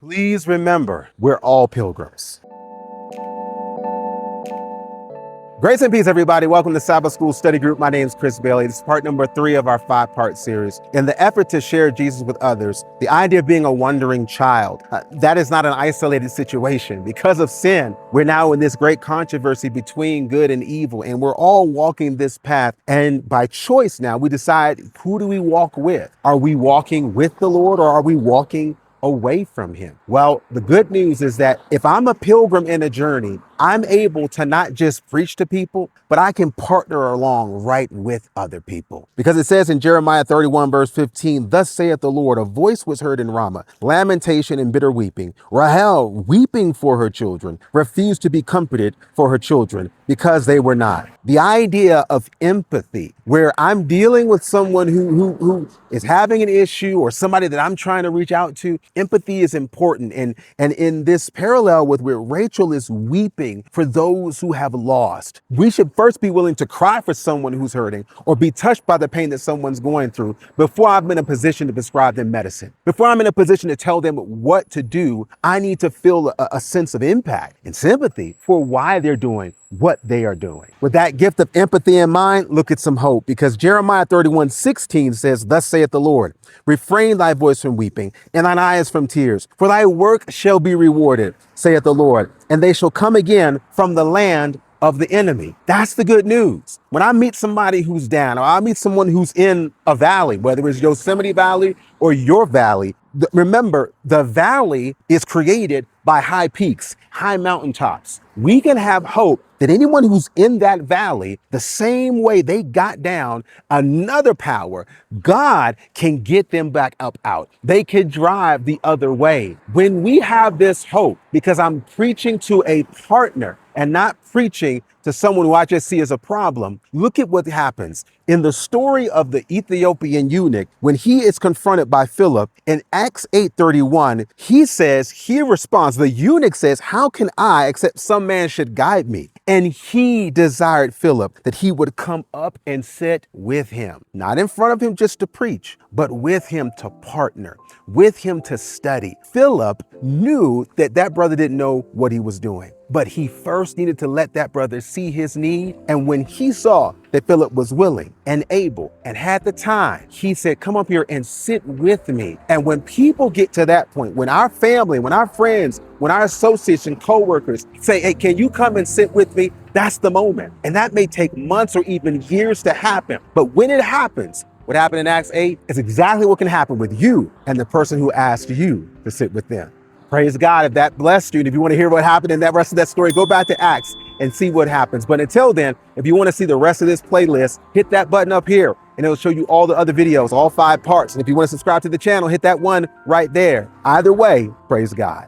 Please remember, we're all pilgrims. Grace and peace, everybody. Welcome to Sabbath School Study Group. My name is Chris Bailey. This is part number 3 of our 5-part series. In the effort to share Jesus with others, the idea of being a wandering child, that is not an isolated situation. Because of sin, we're now in this great controversy between good and evil, and we're all walking this path. And by choice now, we decide, who do we walk with? Are we walking with the Lord, or are we walking away from him? Well, the good news is that if I'm a pilgrim in a journey, I'm able to not just preach to people, but I can partner along right with other people. Because it says in Jeremiah 31 verse 15, "Thus saith the Lord, a voice was heard in Ramah, lamentation and bitter weeping. Rahel weeping for her children, refused to be comforted for her children because they were not." The idea of empathy, where I'm dealing with someone who is having an issue or somebody that I'm trying to reach out to, empathy is important. And in this parallel with where Rachel is weeping for those who have lost, we should first be willing to cry for someone who's hurting or be touched by the pain that someone's going through before I'm in a position to prescribe them medicine. Before I'm in a position to tell them what to do, I need to feel a sense of impact and sympathy for why they're doing what they are doing. With that gift of empathy in mind, look at some hope, because Jeremiah 31:16 says, "Thus saith the Lord, refrain thy voice from weeping and thine eyes from tears, for thy work shall be rewarded, saith the Lord, and they shall come again from the land of the enemy." That's the good news. When I meet somebody who's down, or I meet someone who's in a valley, whether it's Yosemite Valley or your valley, remember, the valley is created by high peaks, high mountaintops. We can have hope that anyone who's in that valley, the same way they got down, another power, God, can get them back up out. They can drive the other way. When we have this hope, because I'm preaching to a partner and not preaching to someone who I just see as a problem, look at what happens. In the story of the Ethiopian eunuch, when he is confronted by Philip in Acts 8:31, he responds, the eunuch says, "How can I, except some man should guide me?" And he desired Philip that he would come up and sit with him, not in front of him just to preach, but with him to partner, with him to study. Philip knew that that brother didn't know what he was doing, but he first needed to let that brother see his need. And when he saw that Philip was willing and able and had the time, he said, "Come up here and sit with me." And when people get to that point, when our family, when our friends, when our associates and coworkers say, "Hey, can you come and sit with me?" That's the moment. And that may take months or even years to happen. But when it happens, what happened in Acts 8 is exactly what can happen with you and the person who asked you to sit with them. Praise God if that blessed you. And if you want to hear what happened in that rest of that story, go back to Acts and see what happens. But until then, if you want to see the rest of this playlist, hit that button up here and it'll show you all the other videos, all 5 parts. And if you want to subscribe to the channel, hit that one right there. Either way, praise God.